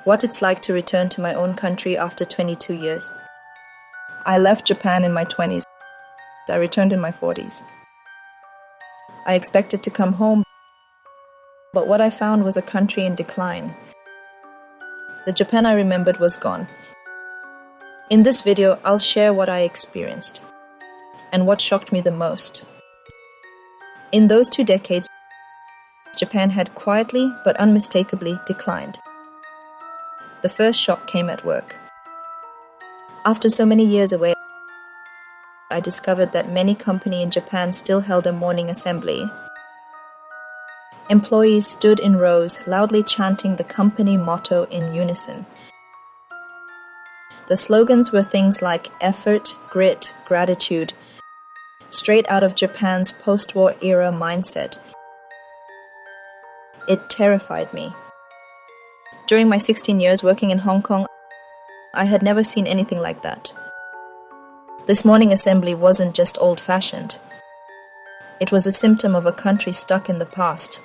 what it's like to return to my own country after 22 years. I left Japan in my 20s. I returned in my 40s. I expected to come home, but what I found was a country in decline. The Japan I remembered was gone. In this video, I'll share what I experienced and what shocked me the most. In those 2 decades, Japan had quietly but unmistakably declined. The first shock came at work. After so many years away, I discovered that many companies in Japan still held a morning assembly. Employees stood in rows, loudly chanting the company motto in unison. The slogans were things like effort, grit, gratitude, straight out of Japan's post-war era mindset. It terrified me. During my 16 years working in Hong Kong, I had never seen anything like that. This morning assembly wasn't just old-fashioned. It was a symptom of a country stuck in the past,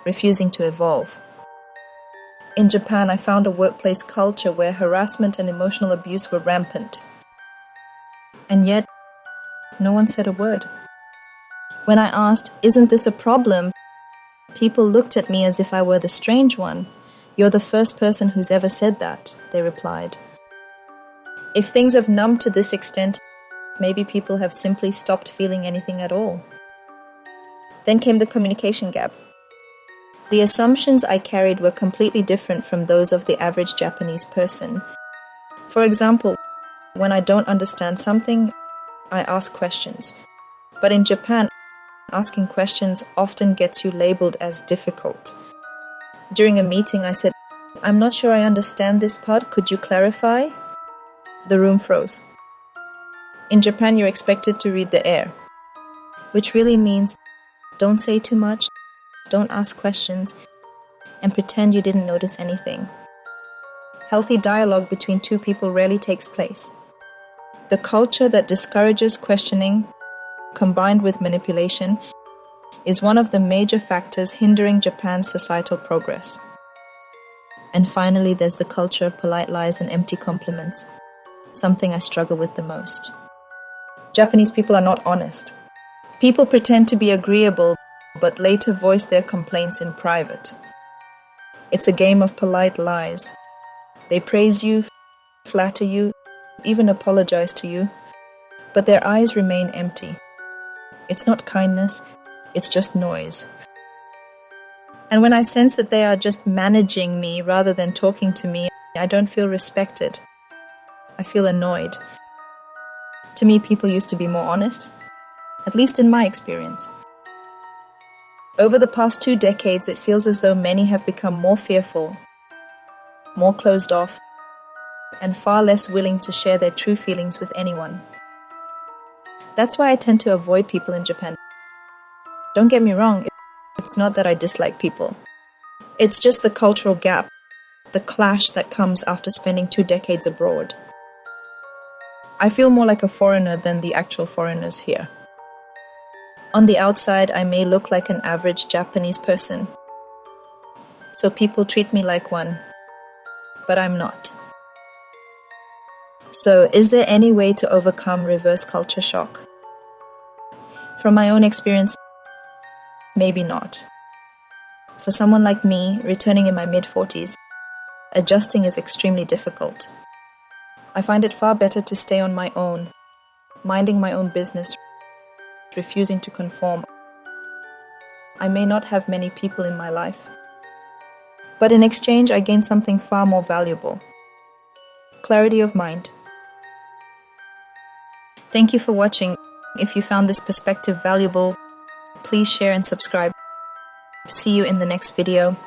refusing to evolve. In Japan, I found a workplace culture where harassment and emotional abuse were rampant. And yet, no one said a word. When I asked, "Isn't this a problem?" people looked at me as if I were the strange one. "You're the first person who's ever said that," they replied. If things have numbed to this extent, maybe people have simply stopped feeling anything at all. Then came the communication gap. The assumptions I carried were completely different from those of the average Japanese person. For example, when I don't understand something, I ask questions. But in Japan, asking questions often gets you labeled as difficult. During a meeting, I said, "I'm not sure I understand this part, could you clarify?" The room froze. In Japan, you're expected to read the air, which really means don't say too much, don't ask questions, and pretend you didn't notice anything. Healthy dialogue between two people rarely takes place. The culture that discourages questioning, combined with manipulation, is one of the major factors hindering Japan's societal progress. And finally, there's the culture of polite lies and empty compliments, something I struggle with the most. Japanese people are not honest. People pretend to be agreeable, but later voice their complaints in private. It's a game of polite lies. They praise you, flatter you, even apologize to you, but their eyes remain empty. It's not kindness, it's just noise. And when I sense that they are just managing me rather than talking to me, I don't feel respected. I feel annoyed. To me, people used to be more honest, at least in my experience. Over the past 2 decades, it feels as though many have become more fearful, more closed off, and far less willing to share their true feelings with anyone. That's why I tend to avoid people in Japan. Don't get me wrong, it's not that I dislike people. It's just the cultural gap, the clash that comes after spending 2 decades abroad. I feel more like a foreigner than the actual foreigners here. On the outside, I may look like an average Japanese person, so people treat me like one, but I'm not. So, is there any way to overcome reverse culture shock? From my own experience, maybe not. For someone like me, returning in my mid-40s, adjusting is extremely difficult. I find it far better to stay on my own, minding my own business, refusing to conform. I may not have many people in my life, but in exchange I gain something far more valuable: clarity of mind. Thank you for watching. If you found this perspective valuable, please share and subscribe. See you in the next video.